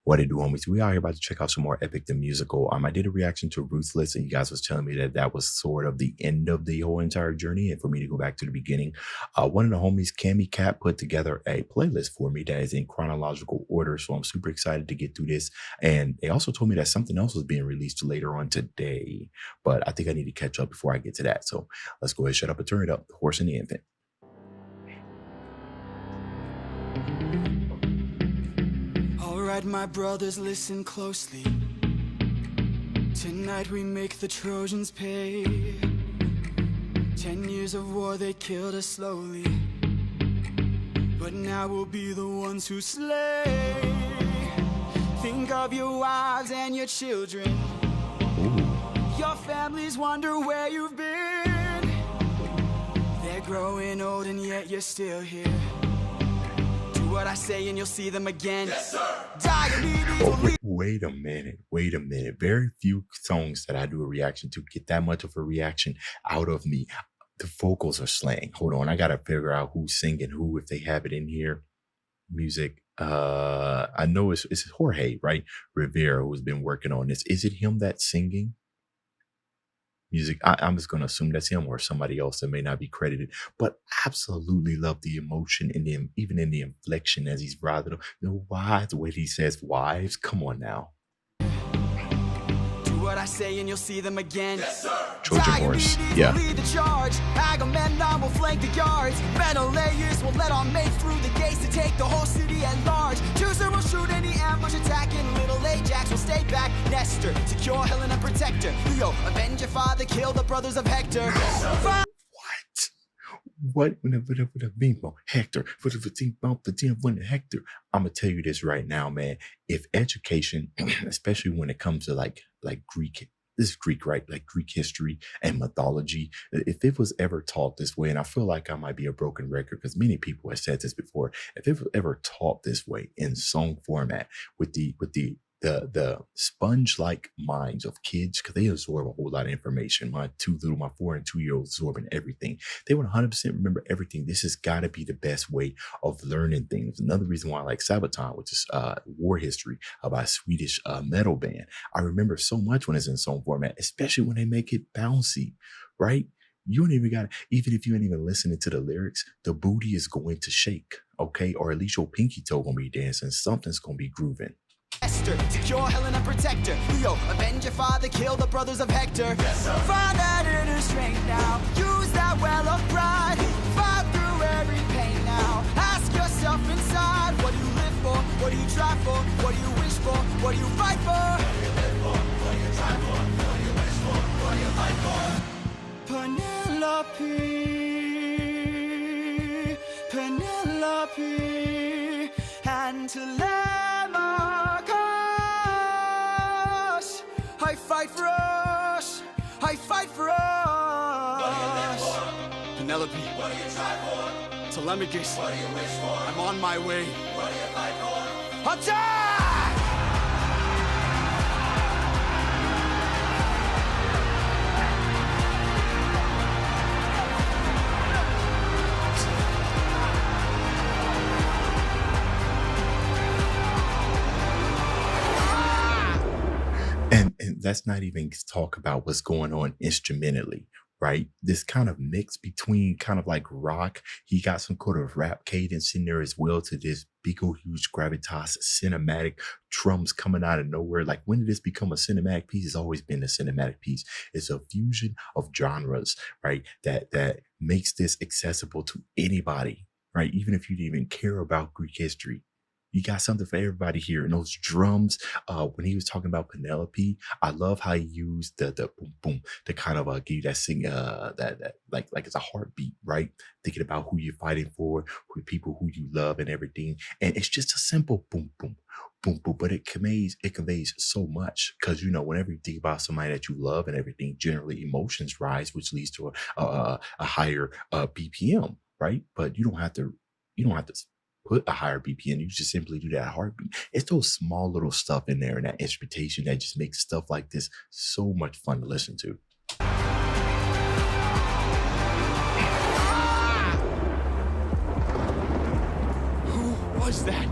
What it do, homies? We are here about to check out some more Epic the Musical. I did a reaction to Ruthless, and you guys was telling me that that was sort of the end of the whole entire journey, and for me to go back to the beginning. One of the homies, Cammy Cat, put together a playlist for me that is in chronological order, so I'm super excited to get through this. And they also told me that something else was being released later on today, but I think I need to catch up before I get to that. So let's go ahead, shut up, and turn it up. The Horse and the Infant. Alright, my brothers, listen closely. Tonight we make the Trojans pay. 10 years of war, they killed us slowly, but now we'll be the ones who slay. Think of your wives and your children. Your families wonder where you've been. They're growing old and yet you're still here. Do what I say and you'll see them again. Yes, sir. Wait a minute. Very few songs that I do a reaction to get that much of a reaction out of me. The vocals are slaying. Hold on, I gotta figure out who's singing who, if they have it in here. Music. I know it's Jorge, right? Rivera, who's been working on this. Is it him that's singing? Music. I'm just gonna assume that's him or somebody else that may not be credited, but absolutely love the emotion in him, even in the inflection as he's rather the wives, the way he says wives. Come on now. Do what I say and you'll see them again. Yes, sir. Trojan horse. Yeah. Lead the charge. Agamemnon will flank the guards. Menelaus will let our mates through the gates to take the whole city at large. Teucer will shoot any ambush attacking. Little Ajax will stay back. Nestor, secure Helena, protector. Leo, avenge your father, kill the brothers of Hector. What? Hector, Hector. I'm gonna tell you this right now, man. If education, especially when it comes to like Greek, this is Greek, right? Like Greek history and mythology, if it was ever taught this way, and I feel like I might be a broken record because many people have said this before, if it was ever taught this way in song format with the sponge-like minds of kids, because they absorb a whole lot of information. My 4 and 2 year olds absorbing everything. They would 100% remember everything. This has got to be the best way of learning things. Another reason why I like Sabaton, which is war history by a Swedish metal band. I remember so much when it's in song format, especially when they make it bouncy, right? You don't even got to, even if you ain't even listening to the lyrics, the booty is going to shake, okay? Or at least your pinky toe gonna be dancing. Something's gonna be grooving. Esther, secure Helena, protector. Leo, avenge your father, kill the brothers of Hector. Yes, sir. Find that inner strength now. Use that well of pride. Fight through every pain now. Ask yourself inside, what do you live for? What do you try for? What do you wish for? What do you fight for? What do you live for? What do you try for? What do you wish for? What do you fight for? Penelope, and Telemachus. I fight for us. I fight for us. What do you live for? Penelope. What do you try for? Telemachus. What do you wish for? I'm on my way. What do you fight for? Attack! And let's not even talk about what's going on instrumentally, right? This kind of mix between kind of like rock. He got some kind of rap cadence in there as well to this big old huge gravitas cinematic drums coming out of nowhere. Like, when did this become a cinematic piece? It's always been a cinematic piece. It's a fusion of genres, right? That makes this accessible to anybody, right? Even if you didn't even care about Greek history. You got something for everybody here. And those drums, when he was talking about Penelope, I love how he used the boom boom to kind of give you that sing that like it's a heartbeat, right? Thinking about who you're fighting for, who people who you love and everything. And it's just a simple boom boom boom boom, but it conveys so much, because you know, whenever you think about somebody that you love and everything, generally emotions rise, which leads to a higher BPM, right? But you don't have to put a higher BPM. You just simply do that heartbeat. It's those small little stuff in there and that instrumentation that just makes stuff like this so much fun to listen to. Who was that?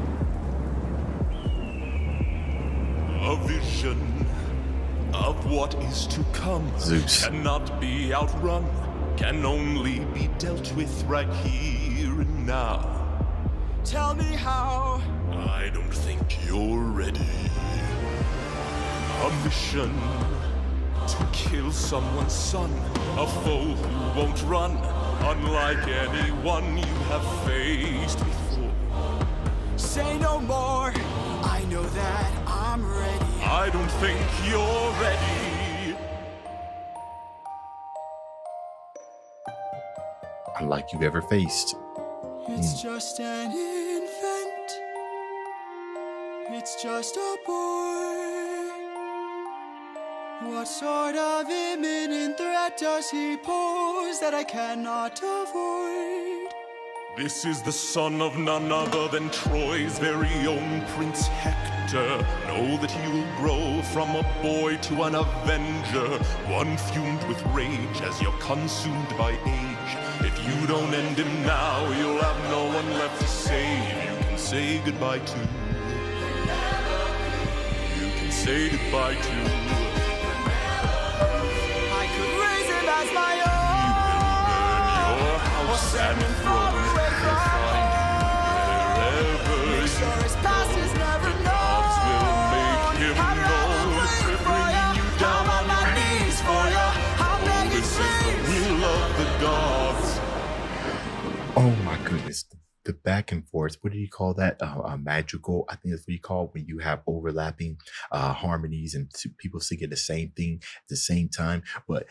A vision of what is to come Zeus. cannot be outrun, can only be dealt with right here and now. Tell me how. I don't think you're ready. A mission to kill someone's son, a foe who won't run, unlike anyone you have faced before. Say no more, I know that I'm ready. I don't think you're ready. Unlike you've ever faced. It's just an infant. It's just a boy. What sort of imminent threat does he pose that I cannot avoid? This is the son of none other than Troy's very own Prince Hector. Know that he will grow from a boy to an avenger, one fumed with rage as you're consumed by age. If you don't end him now, you'll have no one left to save. You can say goodbye to. You can say goodbye to. I could raise him as my own. You will burn your house and throw him wherever. Make sure his past is never known. Gods will make him known. Bringing you down on my knees for you. I'm begging this is the will of the gods. Oh my goodness. The back and forth, what do you call that? Magical, I think that's what you call when you have overlapping harmonies and people singing the same thing at the same time. But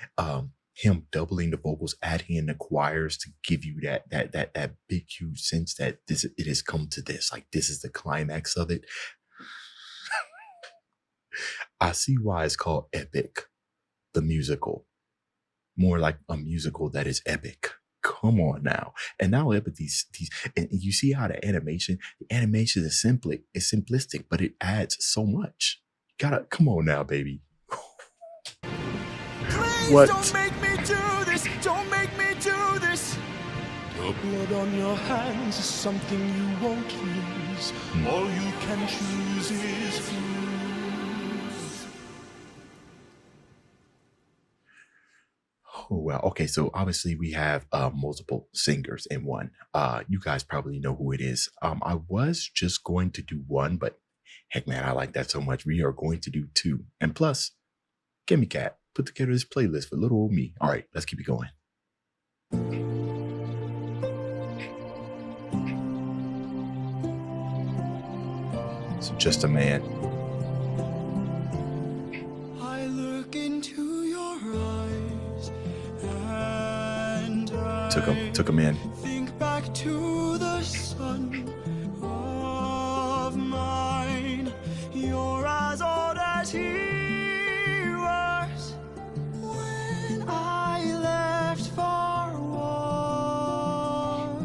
him doubling the vocals, adding in the choirs to give you that big huge sense that it has come to this. Like this is the climax of it. I see why it's called Epic, the musical. More like a musical that is epic. Come on now. And now but these and you see how the animation is simplistic, but it adds so much. Come on now, baby. Please What? don't make me do this. Don't make me do this. Your blood on your hands is something you won't lose. All you can choose is who. Oh, well, okay. So obviously we have multiple singers in one. You guys probably know who it is. I was just going to do one, but heck, man, I like that so much. We are going to do two. And plus, Gimme Cat put together this playlist for little old me. All right, let's keep it going. So Just a Man. I look into your eyes and Took him in. think back to the son of mine. You're as old as he was when I left for war.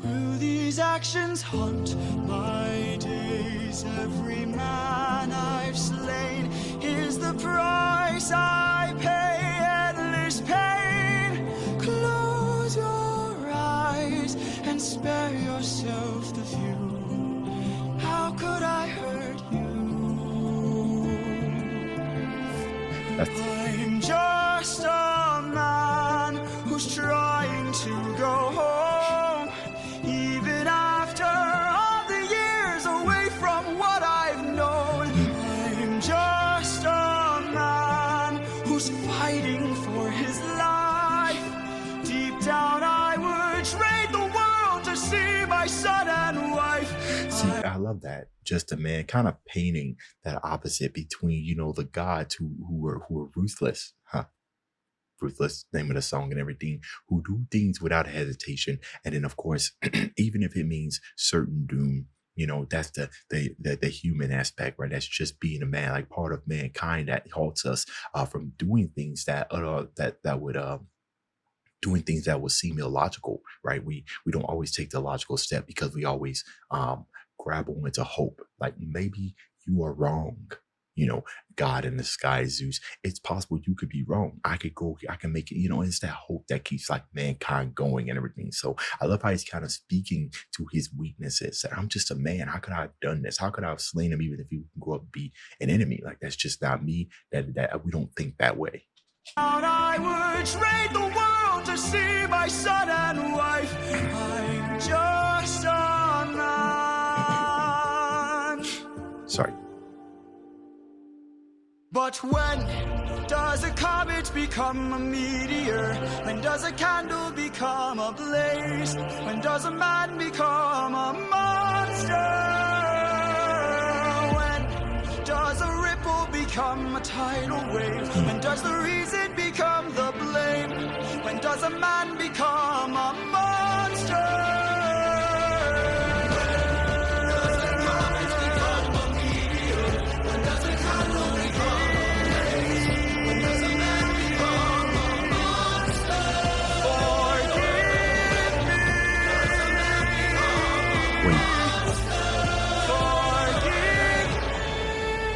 Will these actions haunt my days? Every man I've slain is the price I pay. Endless pain. Close your eyes and spare yourself the view. How could I hurt you? I'm just a man who's trying to go home, even after all the years away from what I've known. I'm just a man who's fighting for his life. Deep down I would trade the world to see my son and wife. See, I love that. Just a Man, kind of painting that opposite between, the gods who are ruthless, ruthless, name of the song and everything, who do things without hesitation. And then of course, even if it means certain doom, that's the human aspect, right? That's just being a man, like part of mankind that halts us from doing things that would doing things that would seem illogical, right? We don't always take the logical step because we always grab onto hope. Like maybe you are wrong. God in the sky, Zeus. It's possible you could be wrong. I could go, I can make it, it's that hope that keeps like mankind going and everything. So I love how he's kind of speaking to his weaknesses. That I'm just a man. How could I have done this? How could I have slain him even if he can grow up and be an enemy? Like that's just not me. That we don't think that way. I would trade the world to see my son and wife. I'm just a man. Sorry. But when does a comet become a meteor? When does a candle become a blaze? When does a man become a monster? When does a ripple become a tidal wave? When does the reason become the blame? When does a man become a monster?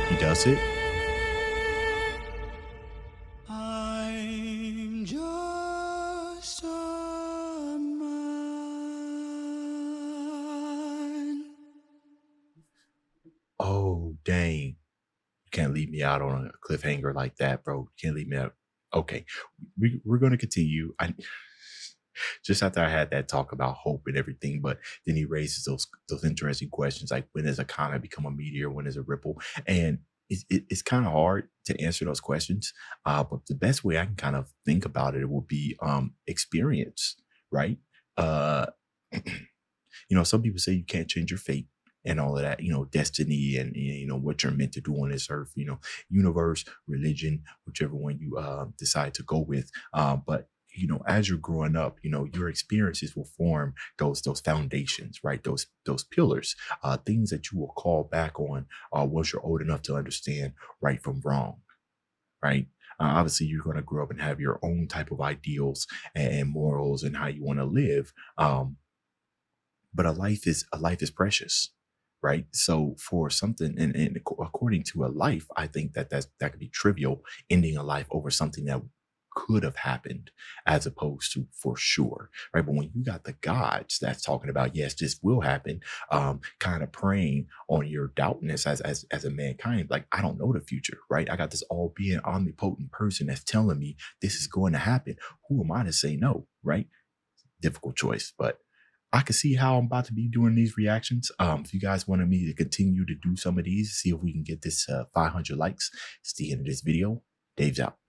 He does it. I'm just a man. Oh, dang. You can't leave me out on a cliffhanger like that, bro. You can't leave me out. Okay. We're going to continue. Just after I had that talk about hope and everything, but then he raises those interesting questions like when does a comet become a meteor? When is a ripple? And it's kind of hard to answer those questions. But the best way I can kind of think about it will be experience, right? Uh, some people say you can't change your fate and all of that, destiny and, what you're meant to do on this earth, universe, religion, whichever one you decide to go with. But as you're growing up, your experiences will form those foundations, right? Those pillars, things that you will call back on once you're old enough to understand right from wrong, right? Obviously, you're going to grow up and have your own type of ideals and morals and how you want to live. But a life is precious, right? So for something, and according to a life, I think that could be trivial, ending a life over something that could have happened as opposed to for sure, right? But when you got the gods that's talking about, yes, this will happen, kind of preying on your doubtness as a mankind, like I don't know the future, right? I got this all being omnipotent person that's telling me this is going to happen. Who am I to say no, right? Difficult choice, but I can see how I'm about to be doing these reactions. If you guys wanted me to continue to do some of these, see if we can get this 500 likes, it's the end of this video. Dave's out.